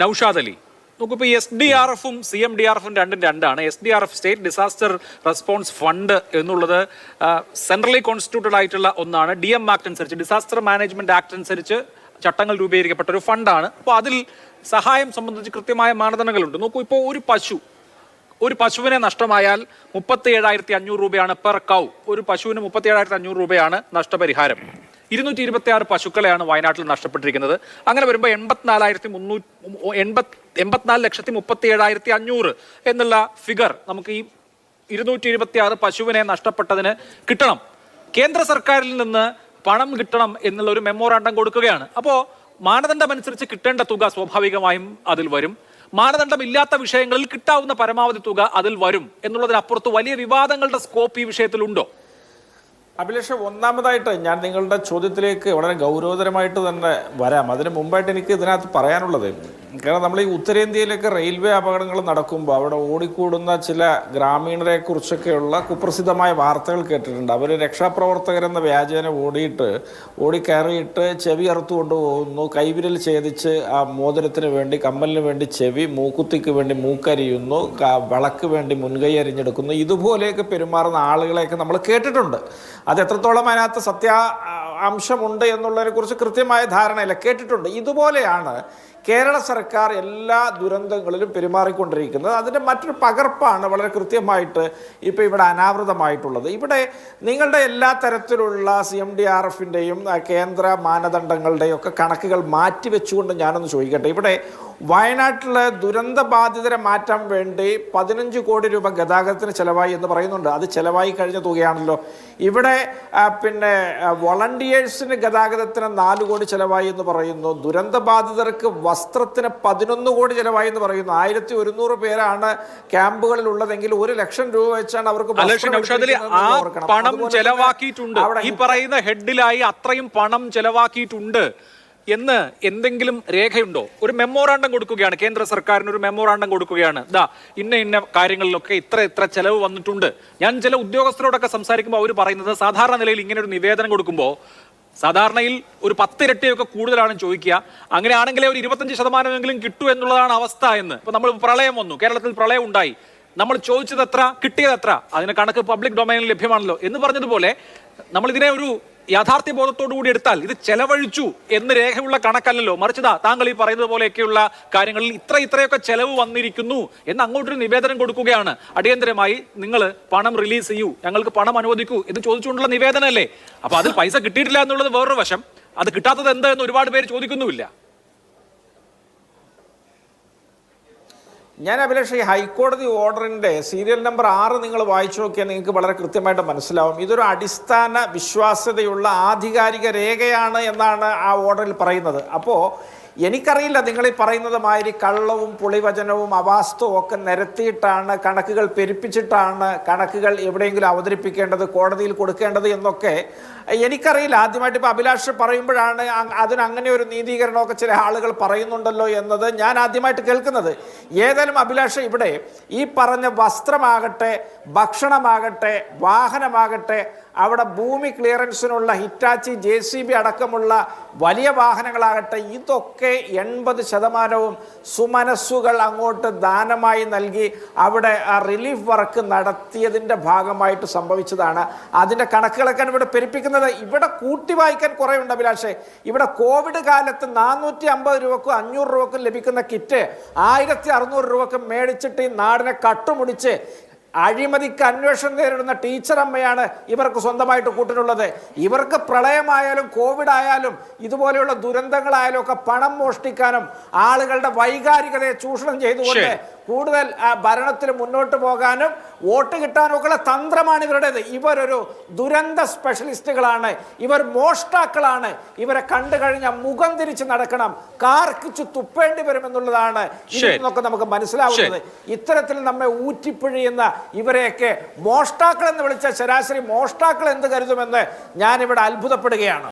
നൌഷാദ് അലി, നോക്കിപ്പോൾ SDRF-ഉം CMDRF-ഉം രണ്ടും രണ്ടാണ്. SDRF state disaster response fund എന്നുള്ളത് സെൻട്രലി കോൺസ്റ്റിറ്റ്യൂട്ടഡ് ആയിട്ടുള്ള ഒന്നാണ്. DM ആക്ട് അനുസരിച്ച്, ഡിസാസ്റ്റർ മാനേജ്മെന്റ് ആക്ട് അനുസരിച്ച് ചട്ടങ്ങൾ രൂപീകരിക്കപ്പെട്ട ഒരു ഫണ്ടാണ്. അപ്പോൾ അതിൽ സഹായം സംബന്ധിച്ച് കൃത്യമായ മാനദണ്ഡങ്ങളുണ്ട്. നോക്കൂ, ഇപ്പോൾ ഒരു പശുവിനെ നഷ്ടമായാൽ 37,500 രൂപയാണ് പെർ കൗ. ഒരു പശുവിന് 37,500 രൂപയാണ് നഷ്ടപരിഹാരം. 226 പശുക്കളെയാണ് വയനാട്ടിൽ നഷ്ടപ്പെട്ടിരിക്കുന്നത്. അങ്ങനെ വരുമ്പോൾ 84,37,500 എന്നുള്ള ഫിഗർ നമുക്ക് ഈ 226 പശുവിനെ നഷ്ടപ്പെട്ടതിന് കിട്ടണം. കേന്ദ്ര സർക്കാരിൽ നിന്ന് പണം കിട്ടണം എന്നുള്ള ഒരു മെമ്മോറാണ്ടം കൊടുക്കുകയാണ്. അപ്പോൾ മാനദണ്ഡമനുസരിച്ച് കിട്ടേണ്ട തുക സ്വാഭാവികമായും അതിൽ വരും. മാനദണ്ഡമില്ലാത്ത വിഷയങ്ങളിൽ കിട്ടാവുന്ന പരമാവധി തുക അതിൽ വരും എന്നുള്ളതിനപ്പുറത്ത് വലിയ വിവാദങ്ങളുടെ സ്കോപ്പ് ഈ വിഷയത്തിലുണ്ടോ? അഭിലാഷ്, ഒന്നാമതായിട്ട് ഞാൻ നിങ്ങളുടെ ചോദ്യത്തിലേക്ക് വളരെ ഗൗരവതരമായിട്ട് തന്നെ വരാം. അതിന് മുമ്പായിട്ട് എനിക്ക് ഇതിനകത്ത് പറയാനുള്ളത്, കാരണം നമ്മൾ ഈ ഉത്തരേന്ത്യയിലൊക്കെ റെയിൽവേ അപകടങ്ങൾ നടക്കുമ്പോൾ അവിടെ ഓടിക്കൂടുന്ന ചില ഗ്രാമീണരെ കുറിച്ചൊക്കെയുള്ള കുപ്രസിദ്ധമായ വാർത്തകൾ കേട്ടിട്ടുണ്ട്. അവർ രക്ഷാപ്രവർത്തകരെന്ന വ്യാജേന ഓടിക്കയറിയിട്ട് ചെവി അറുത്തു കൊണ്ടുപോകുന്നു, കൈവിരൽ ഛേദിച്ച് ആ മോതിരത്തിന് വേണ്ടി, കമ്മലിന് വേണ്ടി ചെവി, മൂക്കുത്തിക്ക് വേണ്ടി മൂക്കരിയുന്നു, വിളക്ക് വേണ്ടി മുൻകൈ അരിഞ്ഞെടുക്കുന്നു. ഇതുപോലെയൊക്കെ പെരുമാറുന്ന ആളുകളെയൊക്കെ നമ്മൾ കേട്ടിട്ടുണ്ട്. അത് എത്രത്തോളം അതിനകത്ത് അംശമുണ്ട് എന്നുള്ളതിനെ കുറിച്ച് കൃത്യമായ ധാരണയില്ല, കേട്ടിട്ടുണ്ട്. ഇതുപോലെയാണ് കേരള സർക്കാർ എല്ലാ ദുരന്തങ്ങളിലും പെരുമാറിക്കൊണ്ടിരിക്കുന്നത്. അതിൻ്റെ മറ്റൊരു പകർപ്പാണ് വളരെ കൃത്യമായിട്ട് ഇപ്പോൾ ഇവിടെ അനാവൃതമായിട്ടുള്ളത്. ഇവിടെ നിങ്ങളുടെ എല്ലാ തരത്തിലുള്ള CMDRF-ൻ്റെയും കേന്ദ്ര മാനദണ്ഡങ്ങളുടെയും ഒക്കെ കണക്കുകൾ മാറ്റിവെച്ചുകൊണ്ട് ഞാനൊന്ന് ചോദിക്കട്ടെ. ഇവിടെ വയനാട്ടിലെ ദുരന്ത ബാധിതരെ മാറ്റാൻ വേണ്ടി 15 കോടി രൂപ ഗതാഗതത്തിന് ചിലവായി എന്ന് പറയുന്നുണ്ട്. അത് ചിലവായി കഴിഞ്ഞ തുകയാണല്ലോ. ഇവിടെ പിന്നെ വോളണ്ടിയേഴ്സിന് ഗതാഗതത്തിന് 4 കോടി ചിലവായി എന്ന് പറയുന്നു. ദുരന്ത ബാധിതർക്ക് വസ്ത്രത്തിന് 11 കോടി ചിലവായി എന്ന് പറയുന്നു. 1,100 പേരാണ് ക്യാമ്പുകളിൽ ഉള്ളതെങ്കിൽ 1 ലക്ഷം രൂപ വെച്ചാണ് അവർക്ക് പണം ചെലവാക്കിയിട്ടുണ്ട്. ഈ പറയുന്ന ഹെഡിലായി അത്രയും പണം ചെലവാക്കിയിട്ടുണ്ട് എന്ന് എന്തെങ്കിലും രേഖയുണ്ടോ? ഒരു മെമ്മോറാണ്ടം കൊടുക്കുകയാണ്, കേന്ദ്ര സർക്കാരിന് ഒരു മെമ്മോറാണ്ടം കൊടുക്കുകയാണ്, ഇന്ന കാര്യങ്ങളിലൊക്കെ ഇത്ര ചെലവ് വന്നിട്ടുണ്ട്. ഞാൻ ചില ഉദ്യോഗസ്ഥരോടൊക്കെ സംസാരിക്കുമ്പോൾ അവർ പറയുന്നത്, സാധാരണ നിലയിൽ ഇങ്ങനെ ഒരു നിവേദനം കൊടുക്കുമ്പോൾ സാധാരണയിൽ ഒരു 10 ഇരട്ടിയൊക്കെ കൂടുതലാണ് ചോദിക്കുക. അങ്ങനെയാണെങ്കിലേ ഒരു 25% കിട്ടൂ എന്നുള്ളതാണ് അവസ്ഥ എന്ന്. ഇപ്പൊ നമ്മൾ പ്രളയം വന്നു, കേരളത്തിൽ പ്രളയം ഉണ്ടായി, നമ്മൾ ചോദിച്ചത് എത്ര, കിട്ടിയത് എത്ര, അതിന് കണക്ക് പബ്ലിക് ഡൊമൈനിൽ ലഭ്യമാണല്ലോ എന്ന് പറഞ്ഞതുപോലെ നമ്മൾ ഇതിനെ ഒരു യാഥാർത്ഥ്യ ബോധത്തോടു കൂടി എടുത്താൽ ഇത് ചെലവഴിച്ചു എന്ന് രേഖയുള്ള കണക്കല്ലല്ലോ, മറിച്ച് താങ്കൾ ഈ പറയുന്നത് പോലെയൊക്കെയുള്ള കാര്യങ്ങളിൽ ഇത്രയൊക്കെ ചെലവ് വന്നിരിക്കുന്നു എന്ന് അങ്ങോട്ടൊരു നിവേദനം കൊടുക്കുകയാണ്. അടിയന്തരമായി നിങ്ങൾ പണം റിലീസ് ചെയ്യൂ, ഞങ്ങൾക്ക് പണം അനുവദിക്കൂ എന്ന് ചോദിച്ചുകൊണ്ടുള്ള നിവേദനമല്ലേ? അപ്പൊ അതിൽ പൈസ കിട്ടിയിട്ടില്ല എന്നുള്ളത് വേറൊരു വശം. അത് കിട്ടാത്തത് എന്താ എന്ന് ഒരുപാട് പേര് ചോദിക്കുന്നുമില്ല. ഞാൻ അഭിലാഷ്, ഈ ഹൈക്കോടതി ഓർഡറിൻ്റെ സീരിയൽ നമ്പർ 6 നിങ്ങൾ വായിച്ചു നോക്കിയാൽ നിങ്ങൾക്ക് വളരെ കൃത്യമായിട്ട് മനസ്സിലാവും. ഇതൊരു അടിസ്ഥാന വിശ്വാസ്യതയുള്ള ആധികാരിക രേഖയാണ് എന്നാണ് ആ ഓർഡറിൽ പറയുന്നത്. അപ്പോൾ എനിക്കറിയില്ല, നിങ്ങൾ ഈ പറയുന്നത് മാതിരി കള്ളവും പുളിവചനവും അവാസ്തവും ഒക്കെ നിരത്തിയിട്ടാണ്, കണക്കുകൾ പെരുപ്പിച്ചിട്ടാണ് കണക്കുകൾ എവിടെയെങ്കിലും അവതരിപ്പിക്കേണ്ടത്, കോടതിയിൽ കൊടുക്കേണ്ടത് എന്നൊക്കെ എനിക്കറിയില്ല. ആദ്യമായിട്ട് ഇപ്പോൾ അഭിലാഷ് പറയുമ്പോഴാണ് അതിനങ്ങനെ ഒരു നീതീകരണമൊക്കെ ചില ആളുകൾ പറയുന്നുണ്ടല്ലോ എന്നത് ഞാൻ ആദ്യമായിട്ട് കേൾക്കുന്നത്. ഏതായാലും അഭിലാഷ്, ഇവിടെ ഈ പറഞ്ഞ വസ്ത്രമാകട്ടെ, ഭക്ഷണമാകട്ടെ, വാഹനമാകട്ടെ, അവിടെ ഭൂമി ക്ലിയറൻസിനുള്ള ഹിറ്റാച്ചി, JCB അടക്കമുള്ള വലിയ വാഹനങ്ങളാകട്ടെ, ഇതൊക്കെ 80% സുമനസ്സുകൾ അങ്ങോട്ട് ദാനമായി നൽകി അവിടെ ആ റിലീഫ് വർക്ക് നടത്തിയതിൻ്റെ ഭാഗമായിട്ട് സംഭവിച്ചതാണ്. അതിൻ്റെ കണക്കുകളൊക്കെയാണ് ഇവിടെ പെരുപ്പിക്കുന്നത്. ഇവിടെ കൂട്ടി വായിക്കാൻ കുറേ ഉണ്ട് അഭിലാഷേ. ഇവിടെ കോവിഡ് കാലത്ത് 450 രൂപക്കും 500 രൂപക്കും ലഭിക്കുന്ന കിറ്റ് 1,600 രൂപക്ക് മേടിച്ചിട്ട് ഈ നാടിനെ കട്ടുമുടിച്ച് അഴിമതിക്ക് അന്വേഷണം നേരിടുന്ന ടീച്ചറമ്മയാണ് ഇവർക്ക് സ്വന്തമായിട്ട് കൂട്ടിനുള്ളത്. ഇവർക്ക് പ്രളയമായാലും കോവിഡ് ആയാലും ഇതുപോലെയുള്ള ദുരന്തങ്ങളായാലും ഒക്കെ പണം മോഷ്ടിക്കാനും ആളുകളുടെ വൈകാരികതയെ ചൂഷണം ചെയ്തുകൊണ്ട് കൂടുതൽ ഭരണത്തിൽ മുന്നോട്ട് പോകാനും വോട്ട് കിട്ടാനും ഒക്കെയുള്ള തന്ത്രമാണ് ഇവരുടേത്. ഇവരൊരു ദുരന്ത സ്പെഷ്യലിസ്റ്റുകളാണ്, ഇവർ മോഷ്ടാക്കളാണ്. ഇവരെ കണ്ടു കഴിഞ്ഞാൽ മുഖം തിരിച്ച് നടക്കണം, കാർക്കിച്ചു തുപ്പേണ്ടി വരുമെന്നുള്ളതാണ് ഇതൊക്കെ നമുക്ക് മനസ്സിലാവുന്നത്. ഇത്തരത്തിൽ നമ്മെ ഊറ്റിപ്പിഴിയുന്ന ഇവരെയൊക്കെ മോഷ്ടാക്കൾ എന്ന് വിളിച്ച ശരാശരി മോഷ്ടാക്കൾ എന്ത് കരുതുമെന്ന് ഞാനിവിടെ അത്ഭുതപ്പെടുകയാണ്.